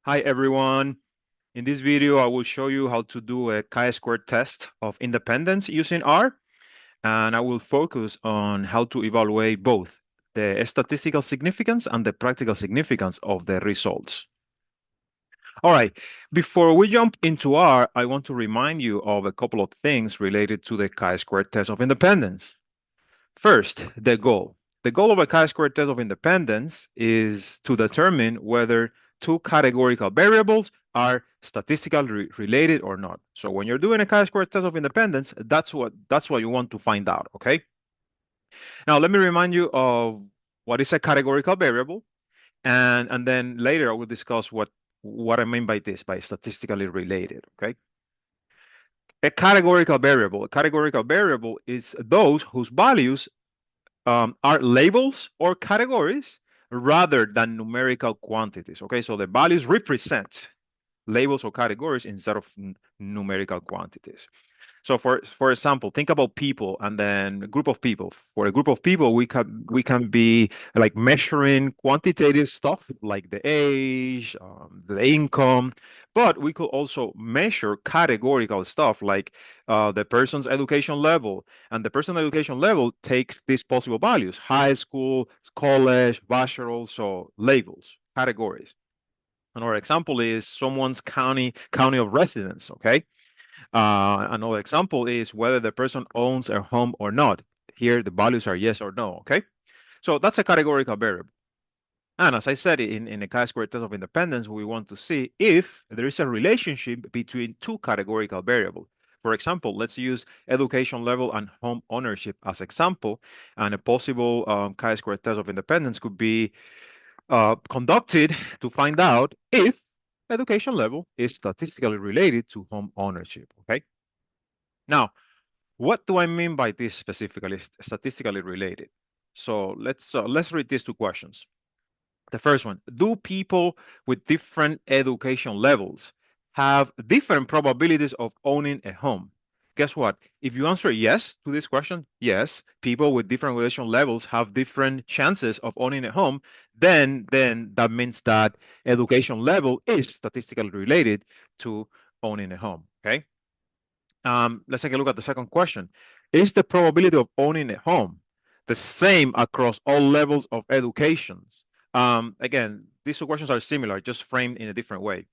Hi everyone. In this video, I will show you how to do a chi-square test of independence using R, and I will focus on how to evaluate both the statistical significance and the practical significance of the results. All right, before we jump into R, I want to remind you of a couple of things related to the chi-square test of independence. First, the goal. The goal of a chi-square test of independence is to determine whether two categorical variables are statistically related or not. So when you're doing a chi-square test of independence, that's what you want to find out, okay? Now let me remind you of what is a categorical variable, and then later I will discuss what I mean by this, by statistically related, okay? A categorical variable is those whose values are labels or categories rather than numerical quantities. Okay, so the values represent labels or categories instead of numerical quantities. So for example, think about people and then a group of people. For a group of people, we can be like measuring quantitative stuff like the age, the income, but we could also measure categorical stuff like the person's education level. And the person's education level takes these possible values: high school, college, bachelor, so labels, categories. Another example is someone's county of residence. Okay. Another example is whether the person owns a home or not. Here, the values are yes or no, okay? So that's a categorical variable. And as I said, in a chi-square test of independence, we want to see if there is a relationship between two categorical variables. For example, let's use education level and home ownership as example. And a possible chi-square test of independence could be conducted to find out if education level is statistically related to home ownership, okay? Now, what do I mean by this specifically, statistically related? So let's read these two questions. The first one: do people with different education levels have different probabilities of owning a home? Guess what? If you answer yes to this question, yes, people with different education levels have different chances of owning a home, then that means that education level is statistically related to owning a home. Okay. Let's take a look at the second question. Is the probability of owning a home the same across all levels of education? Again, these two questions are similar, just framed in a different way.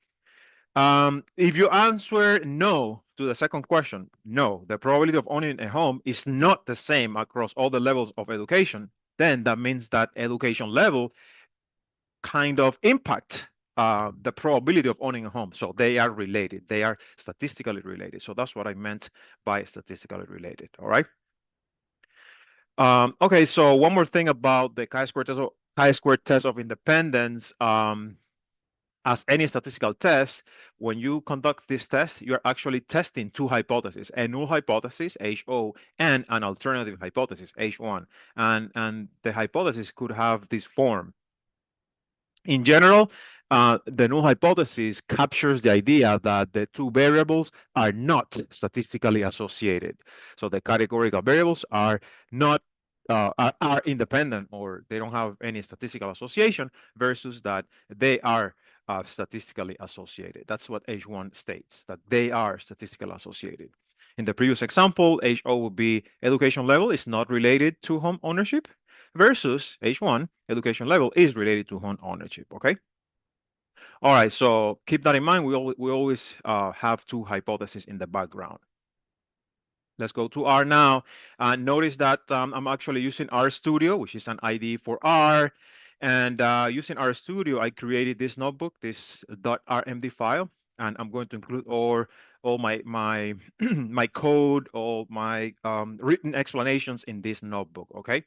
If you answer no to the second question, no, the probability of owning a home is not the same across all the levels of education, then that means that education level kind of impact the probability of owning a home. So they are related. They are statistically related. So that's what I meant by statistically related. All right. Okay. So one more thing about the chi-square test of independence. As any statistical test, when you conduct this test, you're actually testing two hypotheses: a null hypothesis, HO, and an alternative hypothesis, H1. And the hypothesis could have this form. In general, the null hypothesis captures the idea that the two variables are not statistically associated. So the categorical variables are not are independent, or they don't have any statistical association, versus that they are statistically associated. That's what H1 states, that they are statistically associated. In the previous example, HO would be education level is not related to home ownership, versus H1, education level is related to home ownership, okay? All right, so keep that in mind. We always have two hypotheses in the background. Let's go to R now. Notice that I'm actually using RStudio, which is an IDE for R. And using RStudio, I created this notebook, this .rmd file, and I'm going to include all my my code, all my written explanations in this notebook, okay?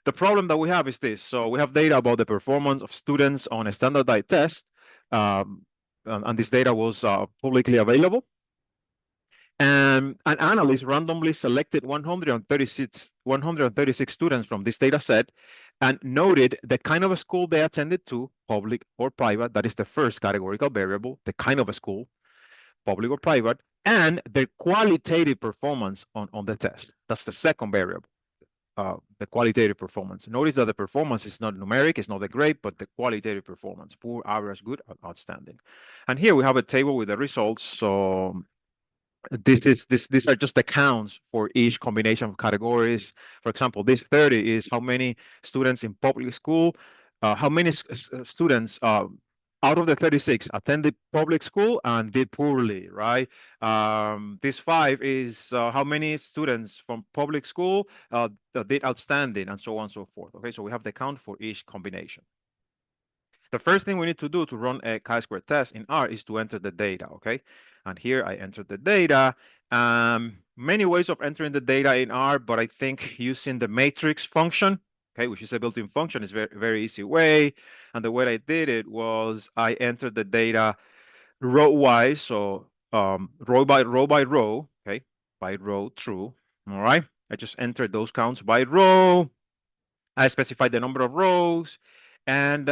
The problem that we have is this. So we have data about the performance of students on a standardized test, and this data was publicly available. And an analyst randomly selected 136 students from this data set and noted the kind of a school they attended to, public or private. That is the first categorical variable, the kind of a school, public or private, and their qualitative performance on the test. That's the second variable. the qualitative performance. Notice that the performance is not numeric, it's not the grade, but the qualitative performance, poor, average, good, outstanding. And here we have a table with the results. So these are just the counts for each combination of categories. For example, this 30 is how many students in public school, how many students out of the 36 attended public school and did poorly, right? This 5 is how many students from public school did outstanding, and so on and so forth. Okay, so we have the count for each combination. The first thing we need to do to run a chi-square test in R is to enter the data, okay? And here I entered the data. Many ways of entering the data in R, but I think using the matrix function, okay, which is a built-in function, is very, very easy way. And the way I did it was I entered the data row-wise, so row by row, okay? By row, true, all right? I just entered those counts by row. I specified the number of rows. And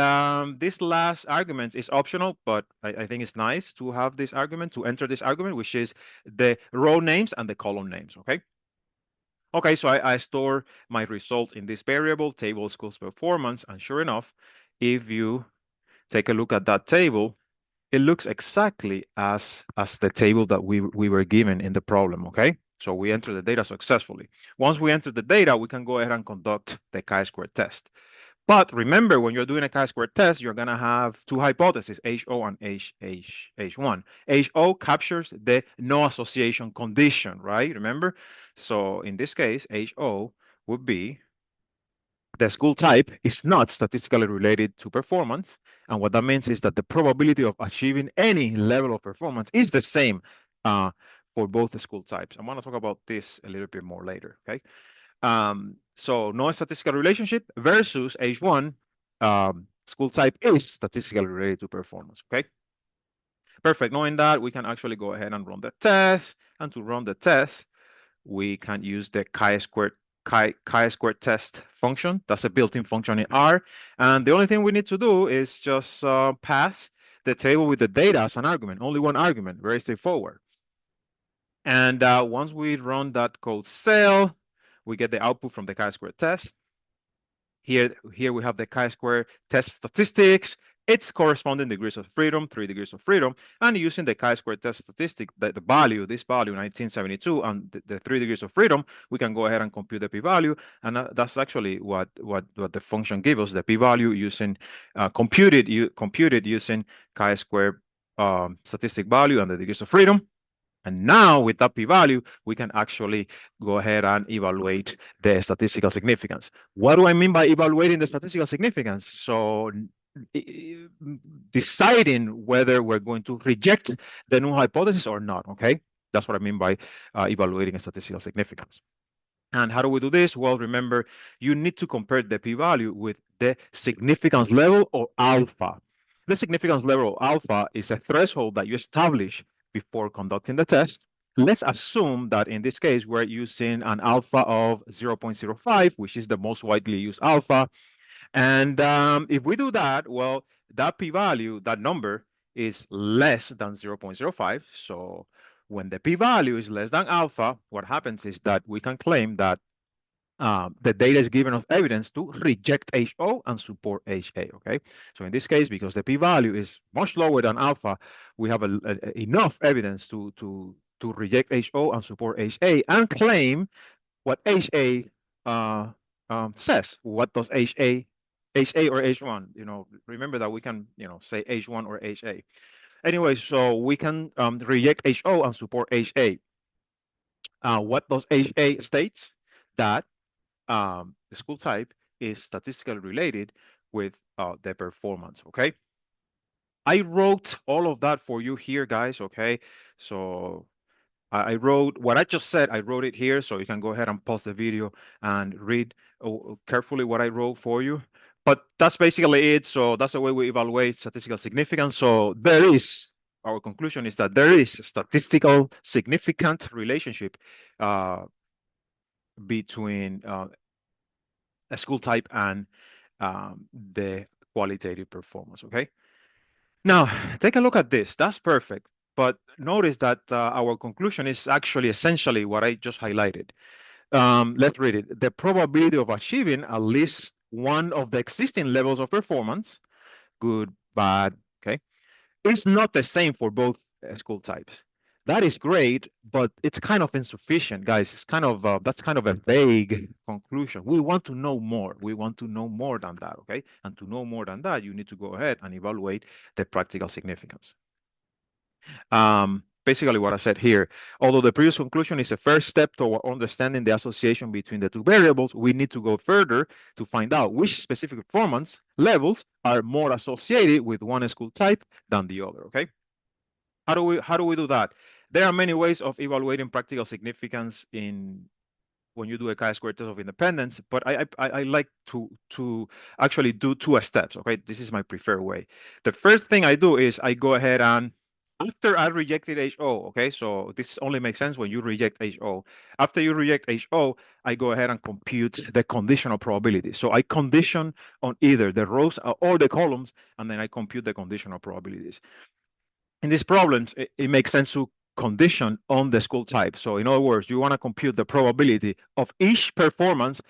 this last argument is optional, but I think it's nice to have this argument, to enter this argument, which is the row names and the column names, okay? Okay, so I store my result in this variable, table schools performance, and sure enough, if you take a look at that table, it looks exactly as the table that we were given in the problem, okay? So we enter the data successfully. Once we enter the data, we can go ahead and conduct the chi-square test. But remember, when you're doing a chi-square test, you're going to have two hypotheses, HO and H1. HO captures the no association condition, right? Remember? So in this case, HO would be the school type is not statistically related to performance. And what that means is that the probability of achieving any level of performance is the same for both the school types. I'm going to talk about this a little bit more later, okay? So no statistical relationship versus H1, school type is statistically related to performance, okay? Perfect. Knowing that, we can actually go ahead and run the test. And to run the test, we can use the chi-square test function. That's a built-in function in R. And the only thing we need to do is just pass the table with the data as an argument, only one argument, very straightforward. And once we run that code cell, we get the output from the chi-square test. Here we have the chi-square test statistics, its corresponding degrees of freedom, 3 degrees of freedom, and using the chi-square test statistic, this value, 1972, and the 3 degrees of freedom, we can go ahead and compute the p-value, and that's actually what the function gives us, the p-value using computed using chi-square statistic value and the degrees of freedom. And now with that p-value, we can actually go ahead and evaluate the statistical significance. What do I mean by evaluating the statistical significance? So deciding whether we're going to reject the null hypothesis or not, okay? That's what I mean by evaluating a statistical significance. And how do we do this? Well, remember, you need to compare the p-value with the significance level or alpha. The significance level of alpha is a threshold that you establish before conducting the test. Let's assume that in this case, we're using an alpha of 0.05, which is the most widely used alpha. And if we do that, well, that p-value, that number is less than 0.05. So when the p-value is less than alpha, what happens is that we can claim that the data is giving us evidence to reject HO and support HA, okay? So in this case, because the p-value is much lower than alpha, we have enough evidence to reject HO and support HA and claim what HA says. What does HA or H1, remember that we can, say H1 or HA. Anyway, so we can reject HO and support HA. What does HA states? That the school type is statistically related with the performance, okay? I wrote all of that for you here, guys, okay? So I wrote what I just said, I wrote it here, so you can go ahead and pause the video and read carefully what I wrote for you. But that's basically it. So that's the way we evaluate statistical significance. So our conclusion is that there is a statistical significant relationship between a school type and the qualitative performance, okay? Now, take a look at this. That's perfect. But notice that our conclusion is actually essentially what I just highlighted. Let's read it. The probability of achieving at least one of the existing levels of performance, good, bad, okay, is not the same for both school types. That is great, but it's kind of insufficient, guys. It's kind of that's kind of a vague conclusion. We want to know more. We want to know more than that, okay? And to know more than that, you need to go ahead and evaluate the practical significance. Basically what I said here, although the previous conclusion is a first step toward understanding the association between the two variables, we need to go further to find out which specific performance levels are more associated with one school type than the other, okay? How do we do that? There are many ways of evaluating practical significance in when you do a chi-square test of independence, but I like to actually do two steps. Okay, this is my preferred way. The first thing I do is I go ahead and after I rejected HO, okay, so this only makes sense when you reject HO. After you reject HO, I go ahead and compute the conditional probability. So I condition on either the rows or the columns, and then I compute the conditional probabilities. In these problems, it makes sense to condition on the school type. So in other words, you want to compute the probability of each performance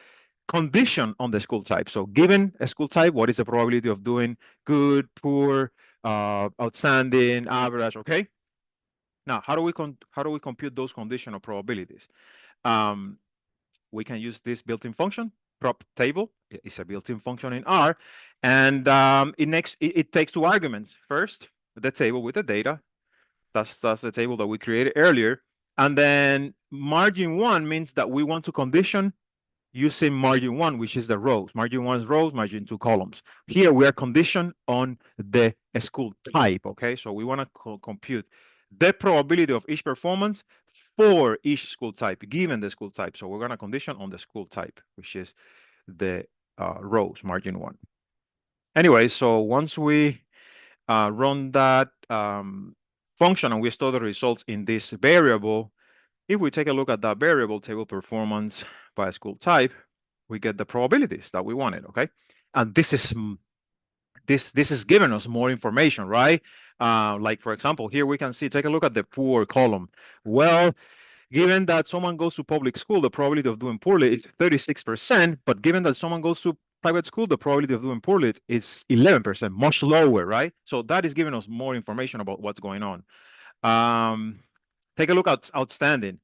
condition on the school type. So given a school type, what is the probability of doing good, poor, outstanding, average, okay? Now, how do we compute those conditional probabilities? We can use this built-in function, prop table. It's a built-in function in R, and it takes two arguments. First, the table with the data. That's the table that we created earlier. And then margin one means that we want to condition using margin one, which is the rows. Margin one is rows, margin two columns. Here we are conditioned on the school type, okay? So we want to compute the probability of each performance for each school type, given the school type. So we're going to condition on the school type, which is the rows, margin one. Anyway, so once we run that function and we store the results in this variable, if we take a look at that variable, table performance by school type, we get the probabilities that we wanted, okay? And this is giving us more information, right? Like for example, here we can see, take a look at the poor column. Well, given that someone goes to public school, the probability of doing poorly is 36%, but given that someone goes to private school, the probability of doing poorly is 11%, much lower, right? So that is giving us more information about what's going on. Take a look at outstanding.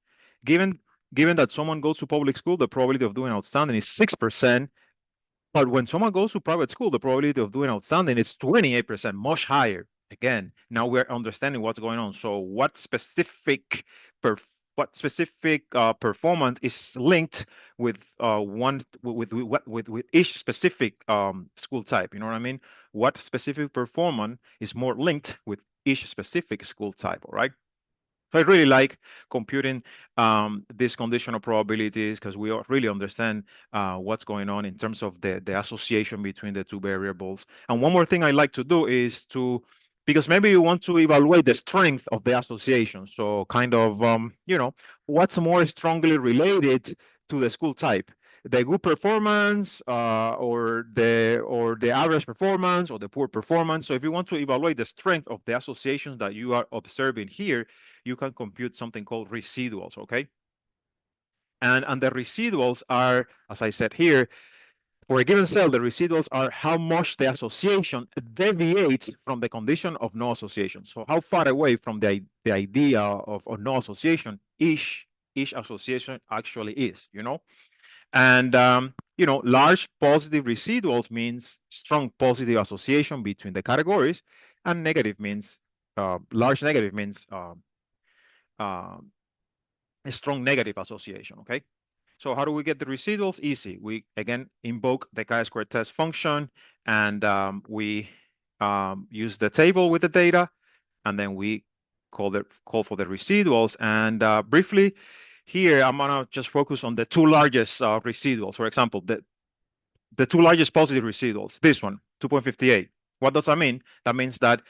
Given that someone goes to public school, the probability of doing outstanding is 6%. But when someone goes to private school, the probability of doing outstanding is 28%, much higher. Again, now we're understanding what's going on. So what specific performance is linked with with each specific school type? You know what I mean? What specific performance is more linked with each specific school type? All right. So I really like computing these conditional probabilities because we really understand what's going on in terms of the association between the two variables. And one more thing I like to do is because maybe you want to evaluate the strength of the association. So kind of, what's more strongly related to the school type? The good performance or the average performance or the poor performance. So if you want to evaluate the strength of the associations that you are observing here, you can compute something called residuals, okay? And the residuals are, as I said here, for a given cell, the residuals are how much the association deviates from the condition of no association. So how far away from the idea of no association each association actually is, you know? And, large positive residuals means strong positive association between the categories, and negative means, large negative means a strong negative association, okay? So how do we get the residuals? Easy. We, again, invoke the chi-square test function, and we use the table with the data, and then we call for the residuals. And briefly, here, I'm going to just focus on the two largest residuals. For example, the two largest positive residuals, this one, 2.58. What does that mean? That means that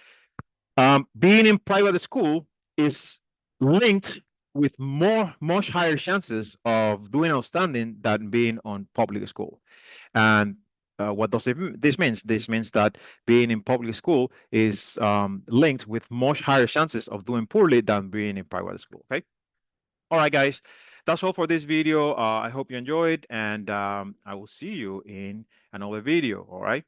being in private school is linked with much higher chances of doing outstanding than being on public school. And what does this means? This means that being in public school is linked with much higher chances of doing poorly than being in private school. Okay. All right, guys. That's all for this video. I hope you enjoyed, and I will see you in another video. All right.